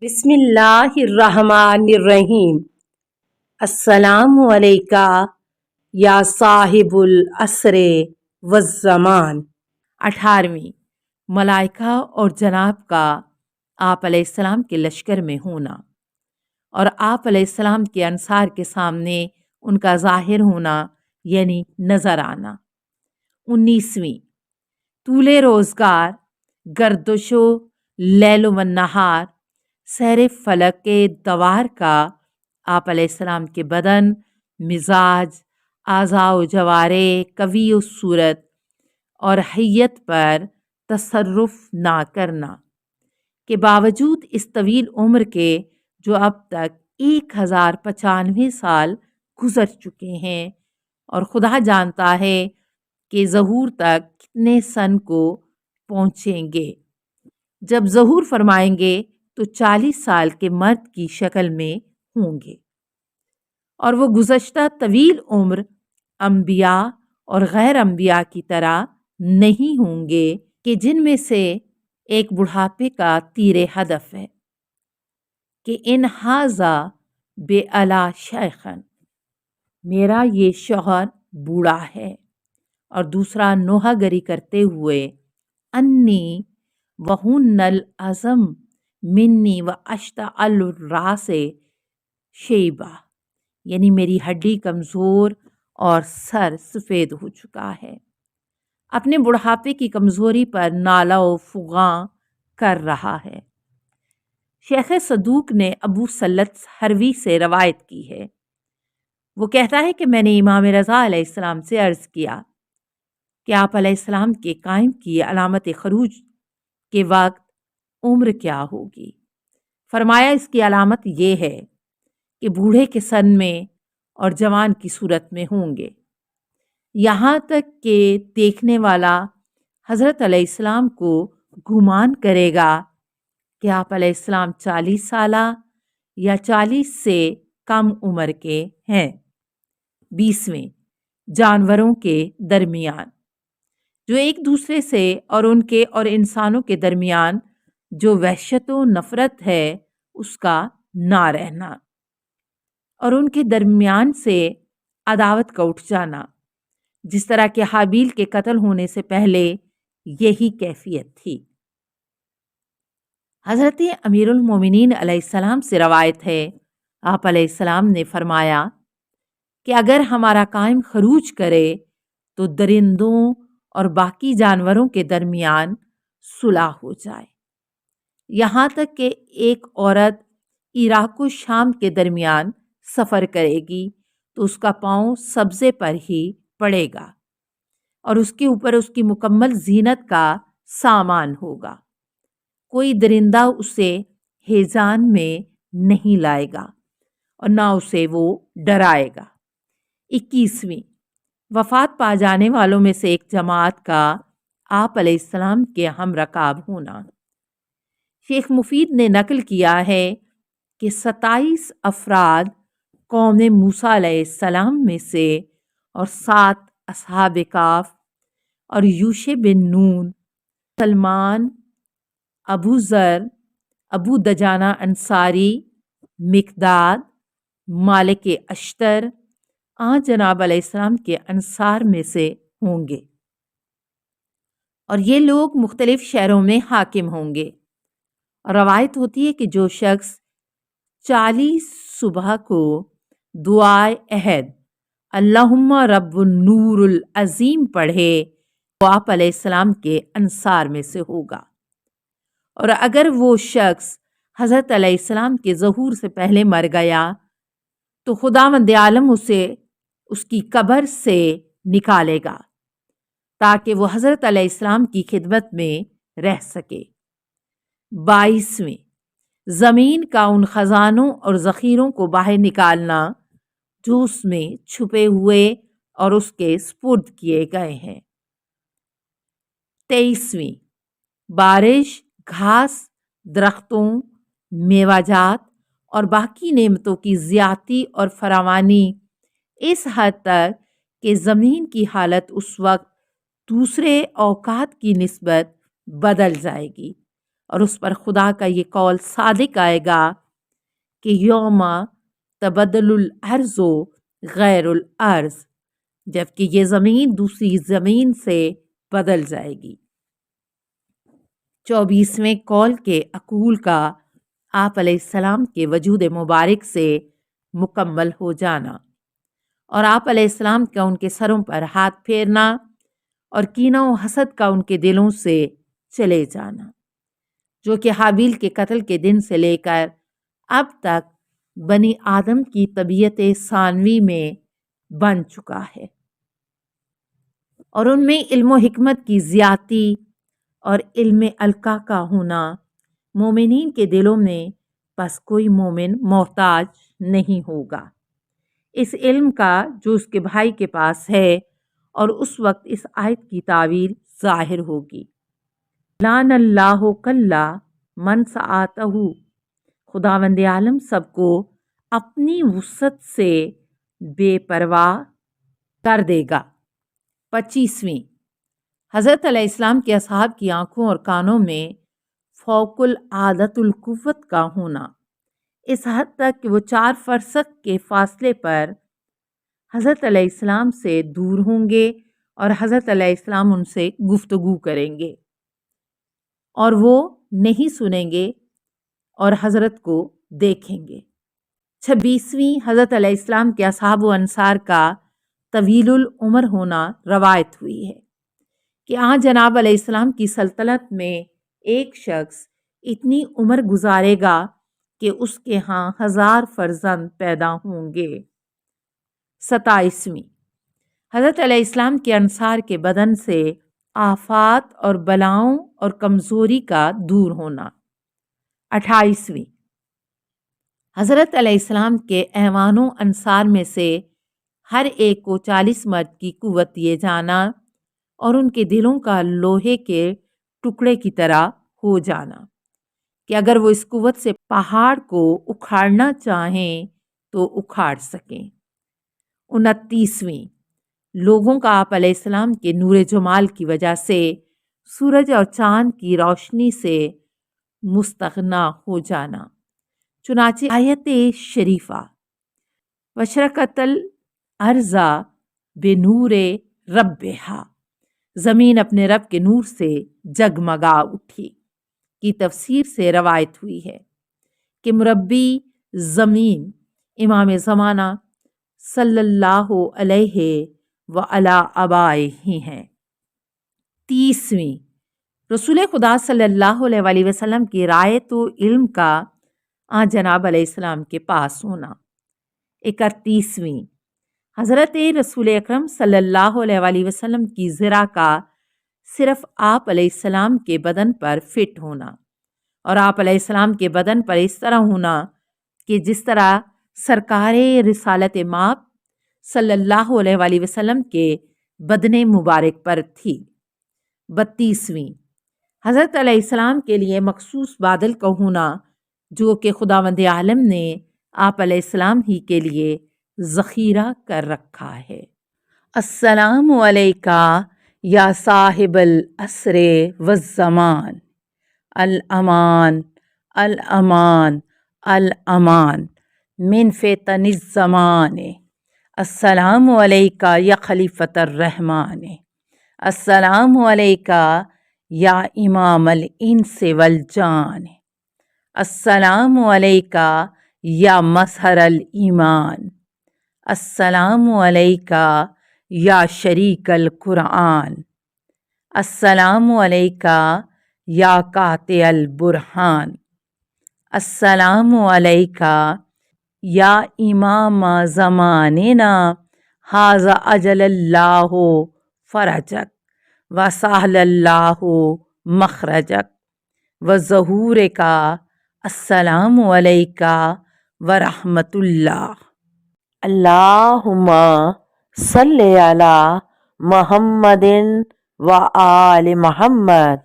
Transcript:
بسم اللہ الرحمن الرحیم۔ السلام علیکہ یا صاحب العصر والزمان۔ 18ویں، ملائکہ اور جناب کا آپ علیہ السلام کے لشکر میں ہونا اور آپ علیہ السلام کے انصار کے سامنے ان کا ظاہر ہونا یعنی نظر آنا۔ 19ویں، طول روزگار، گردش و لیل و نہار، سیر فلک دوار کا آپ علیہ السلام کے بدن، مزاج، اعضاء و جوارے، قوی و صورت اور حیت پر تصرف نہ کرنا کے باوجود اس طویل عمر کے جو اب تک 1095 سال گزر چکے ہیں اور خدا جانتا ہے کہ ظہور تک کتنے سن کو پہنچیں گے۔ جب ظہور فرمائیں گے تو 40 سال کے مرد کی شکل میں ہوں گے اور وہ گزشتہ طویل عمر انبیاء اور غیر انبیاء کی طرح نہیں ہوں گے کہ جن میں سے ایک بڑھاپے کا تیر ہدف ہے کہ ان ھذا بعلی شیخن، میرا یہ شوہر بوڑھا ہے، اور دوسرا نوحہ گری کرتے ہوئے انی وہن العظم منی و اشتعل الراس شیبہ، یعنی میری ہڈی کمزور اور سر سفید ہو چکا ہے، اپنے بڑھاپے کی کمزوری پر نالہ و فغاں کر رہا ہے۔ شیخ صدوق نے ابو سلط ہروی سے روایت کی ہے، وہ کہتا ہے کہ میں نے امام رضا علیہ السلام سے عرض کیا کہ آپ علیہ السلام کے قائم کی علامت خروج کے وقت عمر کیا ہوگی؟ فرمایا اس کی علامت یہ ہے کہ بوڑھے کے سن میں اور جوان کی صورت میں ہوں گے، یہاں تک کہ دیکھنے والا حضرت علیہ السلام کو گمان کرے گا کہ آپ علیہ السلام 40 سالہ یا 40 سے کم عمر کے ہیں۔ 20ویں، جانوروں کے درمیان، جو ایک دوسرے سے اور ان کے اور انسانوں کے درمیان جو وحشت و نفرت ہے اس کا نہ رہنا اور ان کے درمیان سے عداوت کا اٹھ جانا، جس طرح کہ حابیل کے قتل ہونے سے پہلے یہی کیفیت تھی۔ حضرت امیر المومنین علیہ السلام سے روایت ہے، آپ علیہ السلام نے فرمایا کہ اگر ہمارا قائم خروج کرے تو درندوں اور باقی جانوروں کے درمیان صلح ہو جائے، یہاں تک کہ ایک عورت عراق و شام کے درمیان سفر کرے گی تو اس کا پاؤں سبزے پر ہی پڑے گا اور اس کے اوپر اس کی مکمل زینت کا سامان ہوگا، کوئی درندہ اسے ہیزان میں نہیں لائے گا اور نہ اسے وہ ڈرائے گا۔ 21ویں، وفات پا جانے والوں میں سے ایک جماعت کا آپ علیہ السلام کے ہم رکاب ہونا۔ شیخ مفید نے نقل کیا ہے کہ 27 افراد قوم موسیٰ علیہ السلام میں سے اور 7 اصحاب کہف اور یوشع بن نون، سلمان، ابو ذر، ابو دجانہ انصاری، مقداد، مالک اشتر، جناب علیہ السلام کے انصار میں سے ہوں گے، اور یہ لوگ مختلف شہروں میں حاکم ہوں گے۔ اور روایت ہوتی ہے کہ جو شخص 40 صبح کو دعائے عہد اللہم رب النور العظیم پڑھے وہ آپ علیہ السلام کے انصار میں سے ہوگا، اور اگر وہ شخص حضرت علیہ السلام کے ظہور سے پہلے مر گیا تو خداوند عالم اسے اس کی قبر سے نکالے گا تاکہ وہ حضرت علیہ السلام کی خدمت میں رہ سکے۔ 22ویں، زمین کا ان خزانوں اور ذخیروں کو باہر نکالنا جو اس میں چھپے ہوئے اور اس کے سپرد کیے گئے ہیں۔ 23ویں، بارش، گھاس، درختوں، میوہ جات اور باقی نعمتوں کی زیادتی اور فراوانی اس حد تک کہ زمین کی حالت اس وقت دوسرے اوقات کی نسبت بدل جائے گی اور اس پر خدا کا یہ قول صادق آئے گا کہ یوم تبدل الارض غیر الارض، جبکہ یہ زمین دوسری زمین سے بدل جائے گی۔ 24ویں قول کے عقول کا آپ علیہ السلام کے وجود مبارک سے مکمل ہو جانا، اور آپ علیہ السلام کا ان کے سروں پر ہاتھ پھیرنا اور کینہ و حسد کا ان کے دلوں سے چلے جانا، جو کہ حابیل کے قتل کے دن سے لے کر اب تک بنی آدم کی طبیعت ثانوی میں بن چکا ہے، اور ان میں علم و حکمت کی زیادتی اور علم القا کا ہونا مومنین کے دلوں میں بس کوئی مومن محتاج نہیں ہوگا اس علم کا جو اس کے بھائی کے پاس ہے، اور اس وقت اس آیت کی تعویل ظاہر ہوگی۔ لان اللہ کلا من سآتہ، خداوند عالم سب کو اپنی وسعت سے بے پرواہ کر دے گا۔ 25ویں، حضرت علیہ السلام کے اصحاب کی آنکھوں اور کانوں میں فوق العادت القوت کا ہونا، اس حد تک کہ وہ 4 فرسخ کے فاصلے پر حضرت علیہ السلام سے دور ہوں گے اور حضرت علیہ السلام ان سے گفتگو کریں گے اور وہ نہیں سنیں گے اور حضرت کو دیکھیں گے۔ 26ویں، حضرت علیہ السلام کے اصحاب و انصار کا طویل العمر ہونا روایت ہوئی ہے کہ جناب علیہ السلام کی سلطنت میں ایک شخص اتنی عمر گزارے گا کہ اس کے ہاں 1000 فرزند پیدا ہوں گے۔ 27ویں، حضرت علیہ السلام کے انصار کے بدن سے آفات اور بلاؤں اور کمزوری کا دور ہونا۔ 28ویں، حضرت علیہ السلام کے اعوان و انصار میں سے ہر ایک کو 40 مرد کی قوت دیے جانا اور ان کے دلوں کا لوہے کے ٹکڑے کی طرح ہو جانا کہ اگر وہ اس قوت سے پہاڑ کو اکھاڑنا چاہیں تو اکھاڑ سکیں۔ 29ویں، لوگوں کا آپ علیہ السلام کے نور جمال کی وجہ سے سورج اور چاند کی روشنی سے مستغنا ہو جانا، چنانچہ آیت شریفہ وشرقت الارض بنور ربہا، زمین اپنے رب کے نور سے جگمگا اٹھی کی تفسیر سے روایت ہوئی ہے کہ مربی زمین امام زمانہ صلی اللہ علیہ وعلی آبائہ ہی ہیں۔ 30ویں، رسول خدا صلی اللہ علیہ وآلہ وسلم کی رعایت و علم کا جناب علیہ السلام کے پاس ہونا۔ 31ویں، حضرت رسول اکرم صلی اللہ علیہ وآلہ وسلم کی زرہ کا صرف آپ علیہ السلام کے بدن پر فٹ ہونا، اور آپ علیہ السلام کے بدن پر اس طرح ہونا کہ جس طرح سرکار رسالت مآب صلی اللہ علیہ وآلہ وسلم کے بدن مبارک پر تھی۔ 32ویں، حضرت علیہ السلام کے لیے مخصوص بادل کا ہونا جو کہ خداوند عالم نے آپ علیہ السلام ہی کے لیے ذخیرہ کر رکھا ہے۔ السلام علیکہ یا صاحب العصر والزمان، الامان الامان الامان من فتن الزمان، السلام علیکہ یا خلیفۃ الرحمن، السلام علیکہ یا امام الانس والجان، السلام علیکہ یا مظہر الایمان، السلام علیکہ یا شریک القرآن، السلام علیکہ یا قاطع البرہان، السلام علیکہ یا امام زماننا ھذا اجل اللہ فرجک وسہل اللہ مخرجک وظہورک، السلام علیکہ ورحمۃ اللہ۔ اللہم صلی علی محمد و آل محمد۔